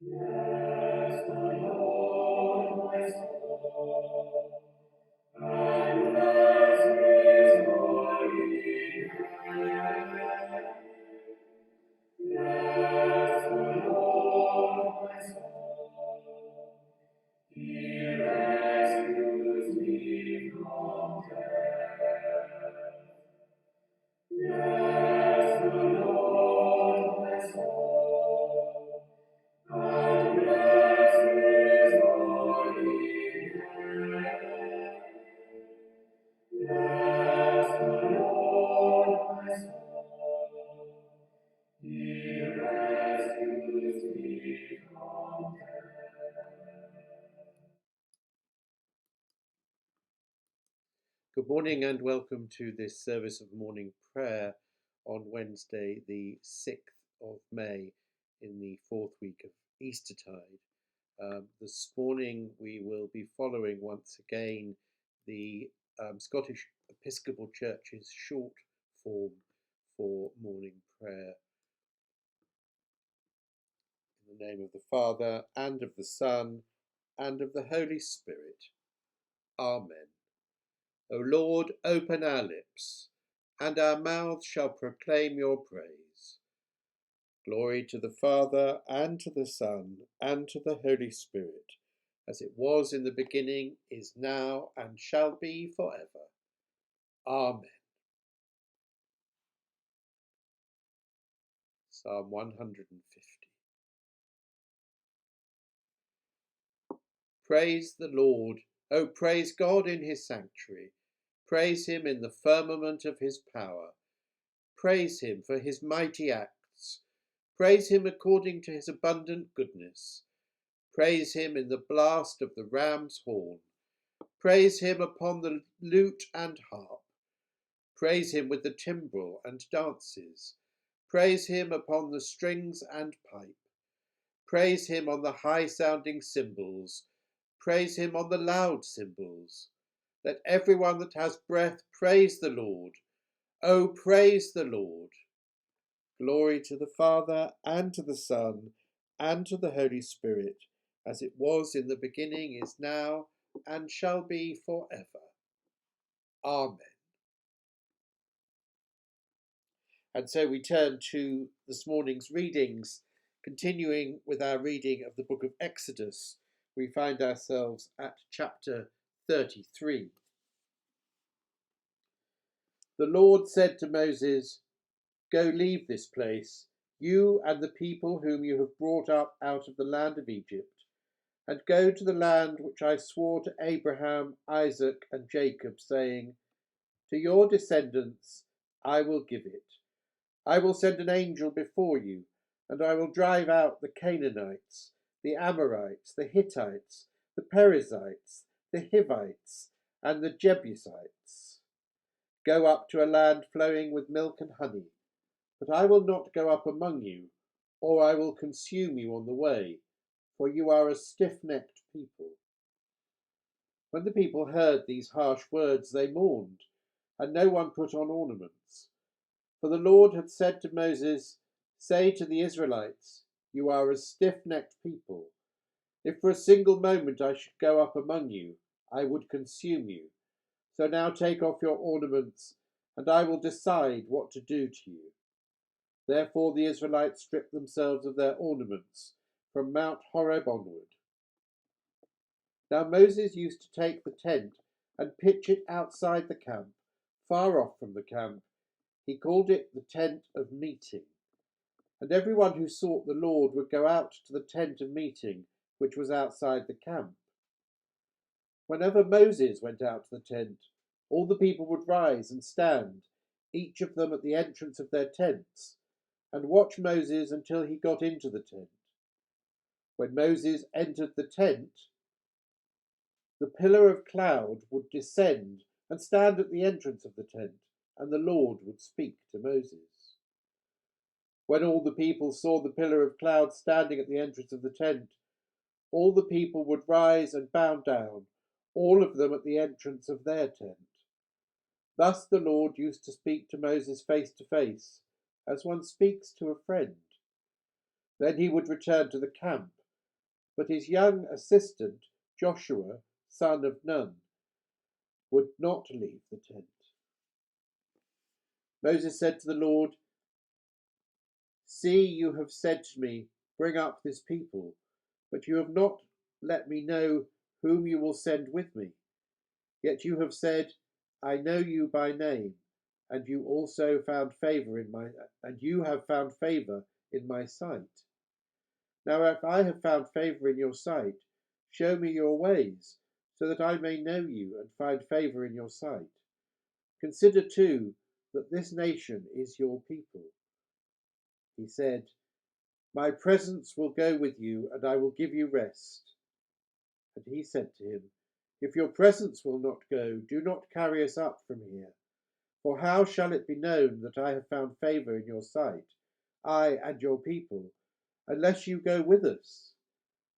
Bless the Lord, my soul, and bless his holy name. Bless the Lord, my soul. He rescues me from death. Bless the Lord, my soul, and bless his holy name. Bless the Lord, my soul. He rescues me from death. Good morning and welcome to this service of morning prayer on Wednesday, the 6th of May, in the fourth week of Eastertide. This morning we will be following once again the Scottish Episcopal Church's short form for morning prayer. In the name of the Father, and of the Son, and of the Holy Spirit. Amen. O Lord, open our lips, and our mouths shall proclaim your praise. Glory to the Father, and to the Son, and to the Holy Spirit, as it was in the beginning, is now, and shall be forever. Amen. Psalm 150. Praise the Lord. O praise God in his sanctuary. Praise him in the firmament of his power. Praise him for his mighty acts. Praise him according to his abundant goodness. Praise him in the blast of the ram's horn. Praise him upon the lute and harp. Praise him with the timbrel and dances. Praise him upon the strings and pipe. Praise him on the high-sounding cymbals. Praise him on the loud cymbals. Let everyone that has breath praise the Lord. O praise the Lord. Glory to the Father, and to the Son, and to the Holy Spirit, as it was in the beginning, is now, and shall be forever. Amen. And so we turn to this morning's readings, continuing with our reading of the book of Exodus. We find ourselves at chapter 33. The Lord said to Moses, "Go leave this place, you and the people whom you have brought up out of the land of Egypt, and go to the land which I swore to Abraham, Isaac, and Jacob, saying, to your descendants I will give it. I will send an angel before you, and I will drive out the Canaanites, the Amorites, the Hittites, the Perizzites, the Hivites, and the Jebusites. Go up to a land flowing with milk and honey. But I will not go up among you, or I will consume you on the way, for you are a stiff-necked people." When the people heard these harsh words, they mourned, and no one put on ornaments. For the Lord had said to Moses, "Say to the Israelites, you are a stiff-necked people. If for a single moment I should go up among you, I would consume you. So now take off your ornaments, and I will decide what to do to you." Therefore the Israelites stripped themselves of their ornaments from Mount Horeb onward. Now Moses used to take the tent and pitch it outside the camp, far off from the camp. He called it the tent of meeting. And everyone who sought the Lord would go out to the tent of meeting, which was outside the camp. Whenever Moses went out to the tent, all the people would rise and stand, each of them at the entrance of their tents, and watch Moses until he got into the tent. When Moses entered the tent, the pillar of cloud would descend and stand at the entrance of the tent, and the Lord would speak to Moses. When all the people saw the pillar of cloud standing at the entrance of the tent, all the people would rise and bow down, all of them at the entrance of their tent. Thus the Lord used to speak to Moses face to face, as one speaks to a friend. Then he would return to the camp, but his young assistant, Joshua, son of Nun, would not leave the tent. Moses said to the Lord, "See, you have said to me, 'Bring up this people,' but you have not let me know whom you will send with me. Yet you have said, 'I know you by name, and you have found favor in my sight.' Now if I have found favor in your sight, show me your ways, so that I may know you and find favor in your sight. Consider too that this nation is your people." He said, "My presence will go with you, and I will give you rest." And he said to him, "If your presence will not go, do not carry us up from here. For how shall it be known that I have found favor in your sight, I and your people, unless you go with us?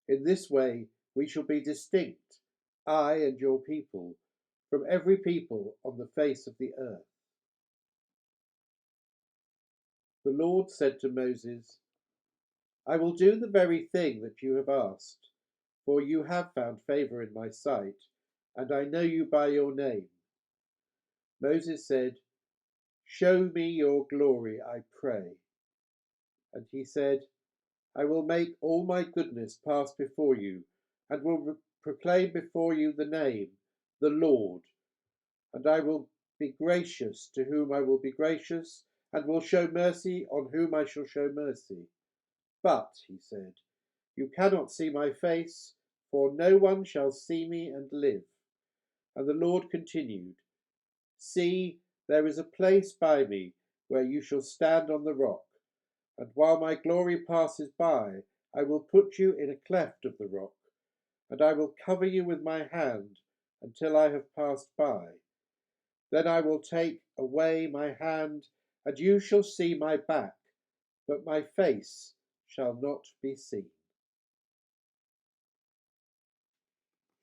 In this way we shall be distinct, I and your people, from every people on the face of the earth." The Lord said to Moses, "I will do the very thing that you have asked, for you have found favor in my sight, and I know you by your name." Moses said, "Show me your glory, I pray." And he said, "I will make all my goodness pass before you, and will proclaim before you the name, the Lord. And I will be gracious to whom I will be gracious, and will show mercy on whom I shall show mercy. But," he said, "you cannot see my face, for no one shall see me and live." And the Lord continued, "See, there is a place by me where you shall stand on the rock, and while my glory passes by, I will put you in a cleft of the rock, and I will cover you with my hand until I have passed by. Then I will take away my hand, and you shall see my back, but my face shall not be seen."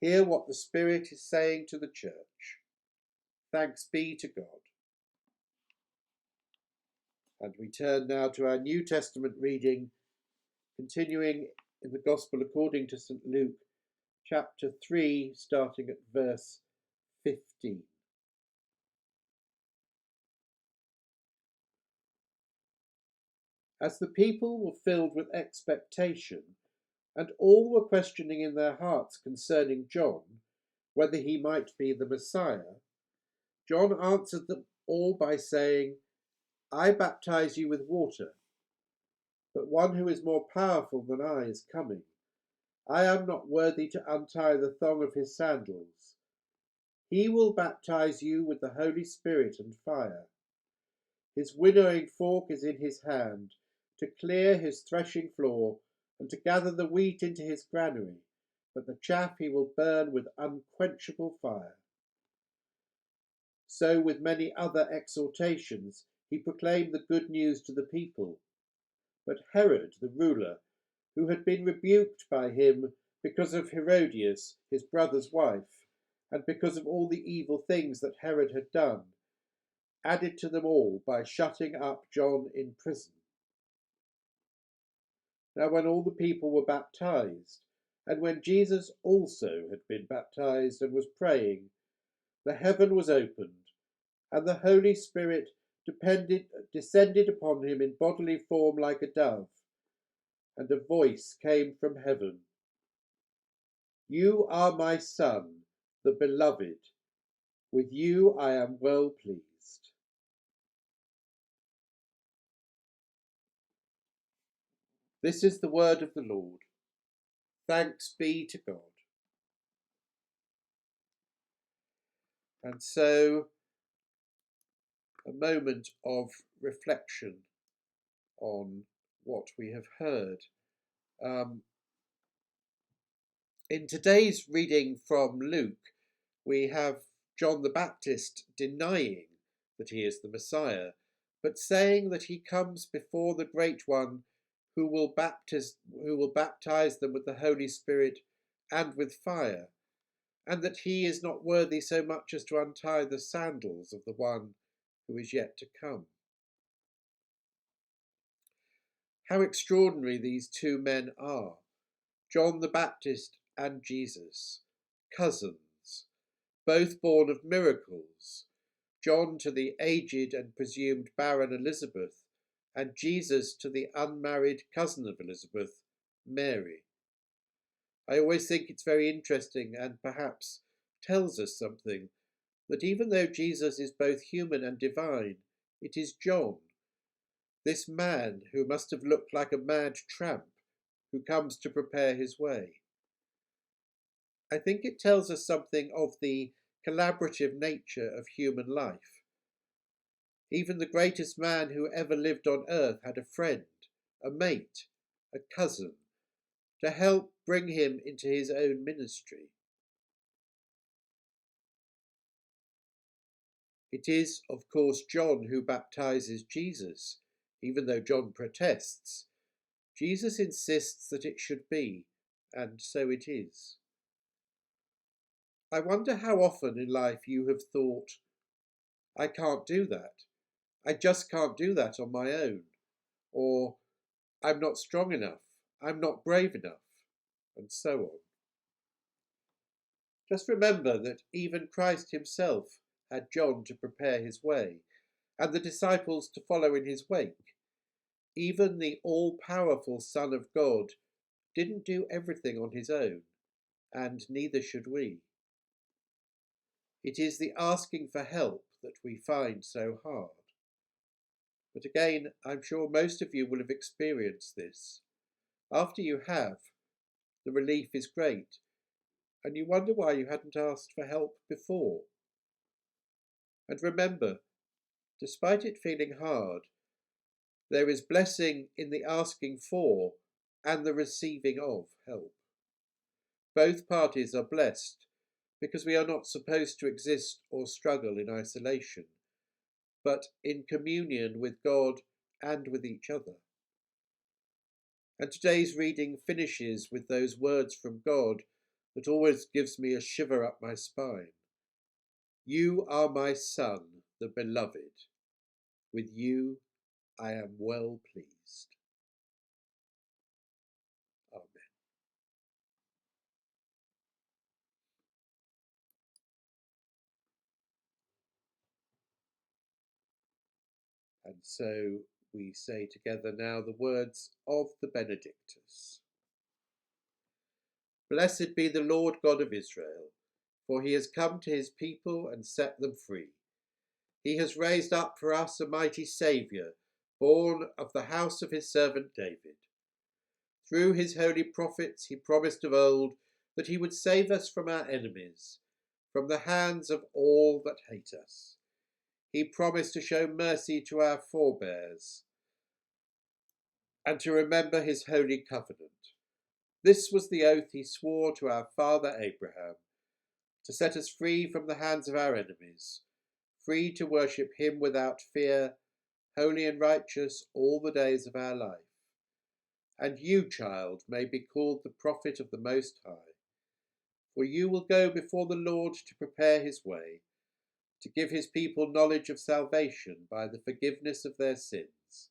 Hear what the Spirit is saying to the church. Thanks be to God. And we turn now to our New Testament reading, continuing in the Gospel according to St. Luke, chapter 3, starting at verse 15. As the people were filled with expectation, and all were questioning in their hearts concerning John, whether he might be the Messiah, John answered them all by saying, "I baptize you with water, but one who is more powerful than I is coming. I am not worthy to untie the thong of his sandals. He will baptize you with the Holy Spirit and fire. His winnowing fork is in his hand, to clear his threshing floor and to gather the wheat into his granary, but the chaff he will burn with unquenchable fire." So with many other exhortations he proclaimed the good news to the people. But Herod the ruler, who had been rebuked by him because of Herodias, his brother's wife, and because of all the evil things that Herod had done, added to them all by shutting up John in prison. Now when all the people were baptized, and when Jesus also had been baptized and was praying, the heaven was opened, and the Holy Spirit descended upon him in bodily form like a dove, and a voice came from heaven, "You are my Son, the Beloved. With you I am well pleased." This is the word of the Lord. Thanks be to God. And so, a moment of reflection on what we have heard. In today's reading from Luke, we have John the Baptist denying that he is the Messiah, but saying that he comes before the Great One who will baptize them with the Holy Spirit and with fire, and that he is not worthy so much as to untie the sandals of the one who is yet to come. How extraordinary these two men are. John the Baptist and Jesus, cousins, both born of miracles, John to the aged and presumed barren Elizabeth, and Jesus to the unmarried cousin of Elizabeth, Mary. I always think it's very interesting and perhaps tells us something, that even though Jesus is both human and divine, it is John, this man who must have looked like a mad tramp, who comes to prepare his way. I think it tells us something of the collaborative nature of human life. Even the greatest man who ever lived on earth had a friend, a mate, a cousin, to help bring him into his own ministry. It is, of course, John who baptizes Jesus, even though John protests. Jesus insists that it should be, and so it is. I wonder how often in life you have thought, I can't do that. I just can't do that on my own. Or, I'm not strong enough. I'm not brave enough. And so on. Just remember that even Christ himself had John to prepare his way, and the disciples to follow in his wake. Even the all-powerful Son of God didn't do everything on his own, and neither should we. It is the asking for help that we find so hard. But again, I'm sure most of you will have experienced this. After you have, the relief is great, and you wonder why you hadn't asked for help before. And remember, despite it feeling hard, there is blessing in the asking for and the receiving of help. Both parties are blessed because we are not supposed to exist or struggle in isolation, but in communion with God and with each other. And today's reading finishes with those words from God that always gives me a shiver up my spine. You are my Son, the beloved. With you I am well pleased. Amen. And so we say together now the words of the Benedictus. Blessed be the Lord God of Israel, for he has come to his people and set them free. He has raised up for us a mighty Saviour, born of the house of his servant David. Through his holy prophets he promised of old that he would save us from our enemies, from the hands of all that hate us. He promised to show mercy to our forebears and to remember his holy covenant. This was the oath he swore to our father Abraham, to set us free from the hands of our enemies, free to worship him without fear, holy and righteous all the days of our life. And you, child, may be called the prophet of the Most High, for you will go before the Lord to prepare his way, to give his people knowledge of salvation by the forgiveness of their sins.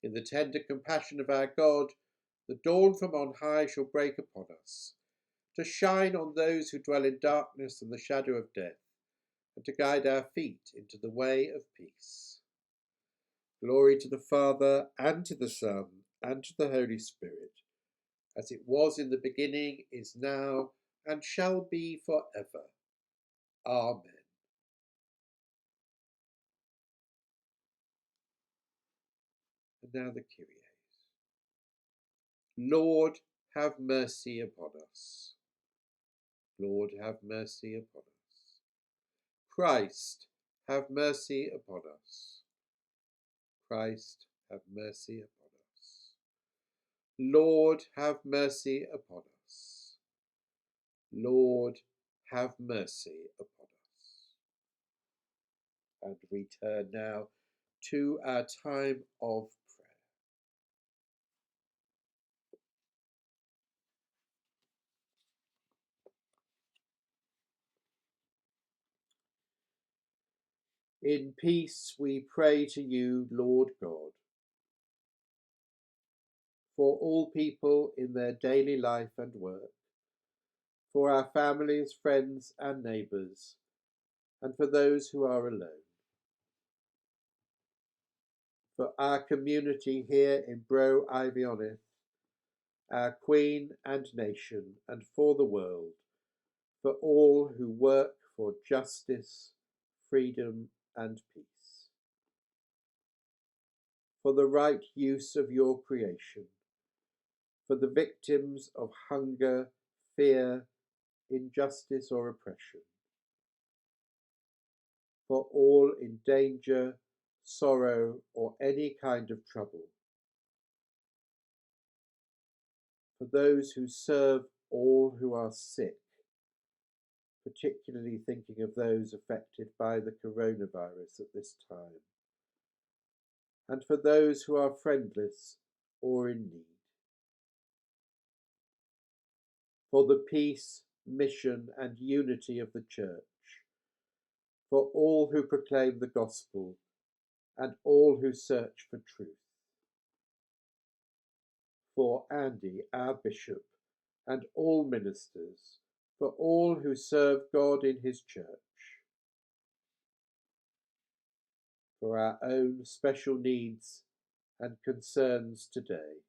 In the tender compassion of our God, the dawn from on high shall break upon us, to shine on those who dwell in darkness and the shadow of death, and to guide our feet into the way of peace. Glory to the Father, and to the Son, and to the Holy Spirit, as it was in the beginning, is now, and shall be for ever. Amen. And now the Kyrie. Lord, have mercy upon us. Lord, have mercy upon us. Christ, have mercy upon us. Christ, have mercy upon us. Lord, have mercy upon us. Lord, have mercy upon us. And we turn now to our time of prayer. In peace we pray to you, Lord God. for all people in their daily life and work, for our families, friends and neighbours, and for those who are alone. For our community here in Bro Eifionydd, our Queen and nation, and for the world, for all who work for justice, freedom and peace. For the right use of your creation, for the victims of hunger, fear, injustice or oppression, for all in danger, sorrow or any kind of trouble, for those who serve all who are sick, particularly thinking of those affected by the coronavirus at this time, and for those who are friendless or in need. For the peace, mission and unity of the Church, for all who proclaim the gospel and all who search for truth. For Andy, our bishop, and all ministers, for all who serve God in his church. For our own special needs and concerns today.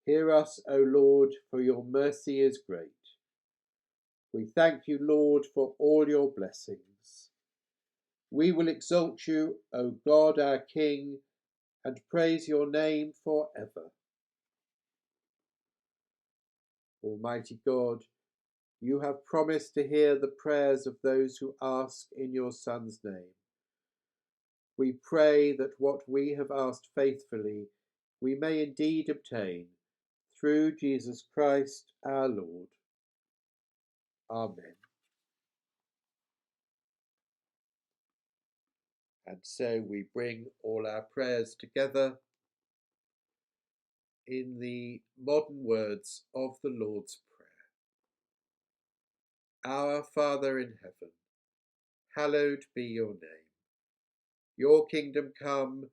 Hear us, O Lord, for your mercy is great. We thank you, Lord, for all your blessings. We will exalt you, O God, our King, and praise your name forever. Almighty God, you have promised to hear the prayers of those who ask in your Son's name. We pray that what we have asked faithfully, we may indeed obtain, through Jesus Christ our Lord. Amen. And so we bring all our prayers together in the modern words of the Lord's Prayer. Our Father in heaven, hallowed be your name. Your kingdom come,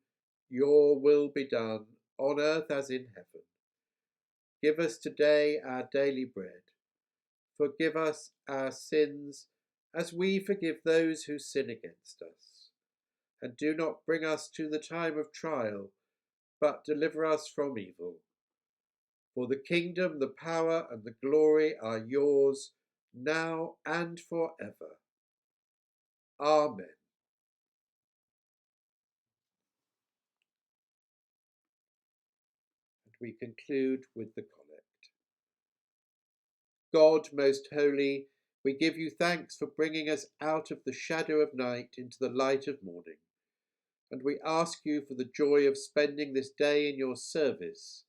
your will be done, on earth as in heaven. Give us today our daily bread. Forgive us our sins, as we forgive those who sin against us. And do not bring us to the time of trial, but deliver us from evil. For the kingdom, the power, and the glory are yours, now and forever. Amen. And we conclude with the collect. God most holy, we give you thanks for bringing us out of the shadow of night into the light of morning. And we ask you for the joy of spending this day in your service,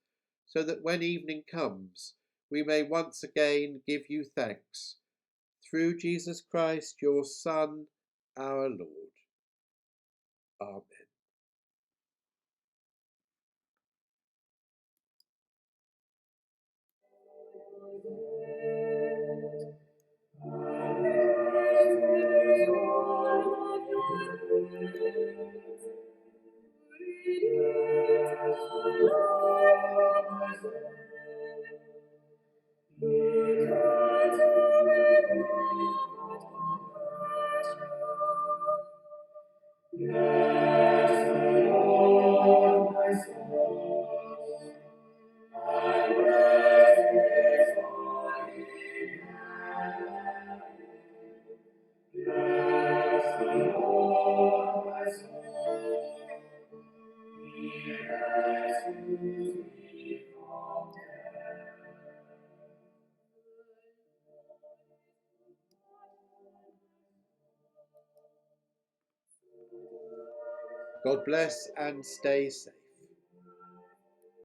so that when evening comes, we may once again give you thanks. Through Jesus Christ, your Son, our Lord. Amen. God bless and stay safe.